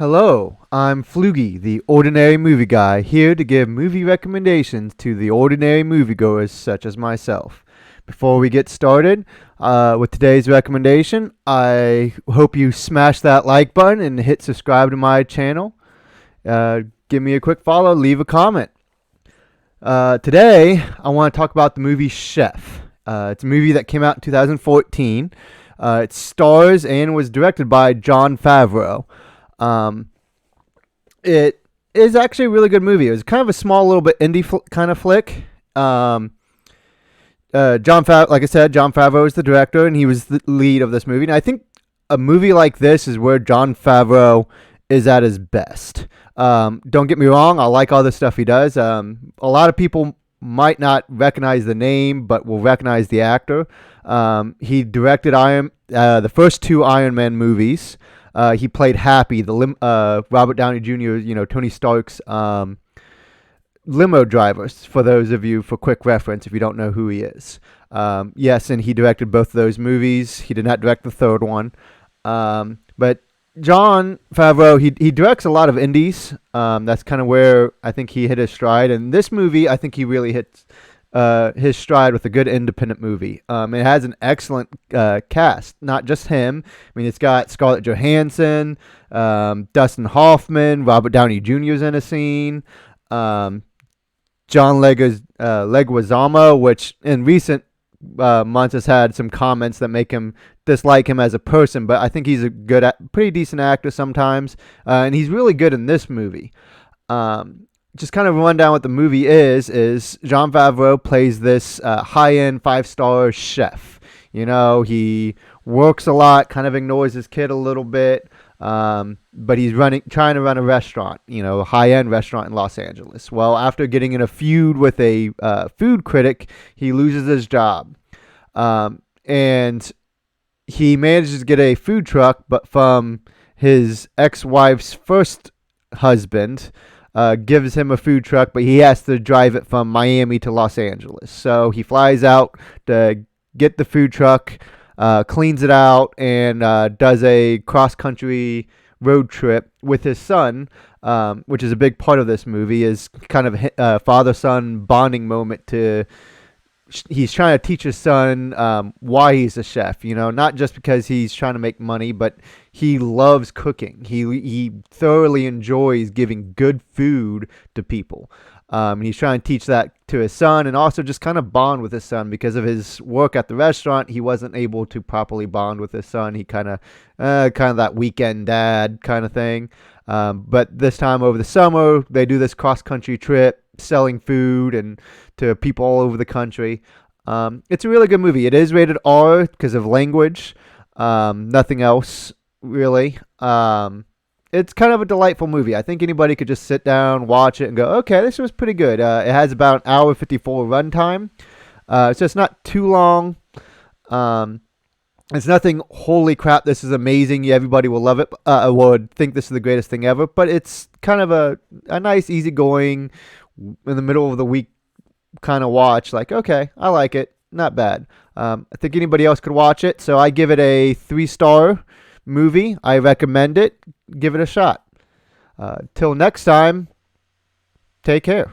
Hello, I'm Flugie, the Ordinary Movie Guy, here to give movie recommendations to the ordinary moviegoers such as myself. Before we get started with today's recommendation, I hope you smash that like button and hit subscribe to my channel. Give me a quick follow, leave a comment. Today, I want to talk about the movie Chef. It's a movie that came out in 2014. It stars and was directed by Jon Favreau. It is actually a really good movie. It was kind of a small, little bit indie kind of flick. Like I said, Jon Favreau is the director, and he was the lead of this movie. And I think a movie like this is where Jon Favreau is at his best. Don't get me wrong, I like all the stuff he does. A lot of people might not recognize the name, but will recognize the actor. He directed the first two Iron Man movies. He played Happy, the Robert Downey Jr., Tony Stark's limo driver, for those of you, for quick reference, if you don't know who he is. Yes, and he directed both of those movies. He did not direct the third one. But Jon Favreau, he directs a lot of indies. That's kind of where I think he hit his stride. And this movie, I think he really hits his stride with a good independent movie. It has an excellent cast, not just him. I mean, it's got Scarlett Johansson, Dustin Hoffman, Robert Downey Jr. is in a scene, John Leguizamo, which in recent months has had some comments that make him dislike him as a person, but I think he's a pretty decent actor sometimes, and he's really good in this movie. Just kind of run down what the movie is Jon Favreau plays this high-end 5-star chef. He works a lot, kind of ignores his kid a little bit, but he's trying to run a restaurant, a high-end restaurant in Los Angeles. Well, after getting in a feud with a food critic, he loses his job. And he manages to get a food truck, but from his ex-wife's first husband, gives him a food truck, but he has to drive it from Miami to Los Angeles. So he flies out to get the food truck, cleans it out, and does a cross-country road trip with his son, which is a big part of this movie, is kind of a father-son bonding moment. He's trying to teach his son why he's a chef, not just because he's trying to make money, but he loves cooking. He thoroughly enjoys giving good food to people. And he's trying to teach that to his son, and also just kind of bond with his son. Because of his work at the restaurant, he wasn't able to properly bond with his son. He kind of that weekend dad kind of thing. But this time over the summer, they do this cross-country trip, selling food and to people all over the country. It's a really good movie. It is rated R because of language. Nothing else really. It's kind of a delightful movie. I think anybody could just sit down, watch it, and go, okay, this was pretty good. It has about an hour 54 runtime, so it's not too long. It's nothing, holy crap, this is amazing, everybody will love it, would think this is the greatest thing ever, but it's kind of a nice, easygoing, in the middle of the week kind of watch, like, okay, I like it, not bad. I think anybody else could watch it, so I give it a 3-star movie. I recommend it. Give it a shot. Till next time, take care.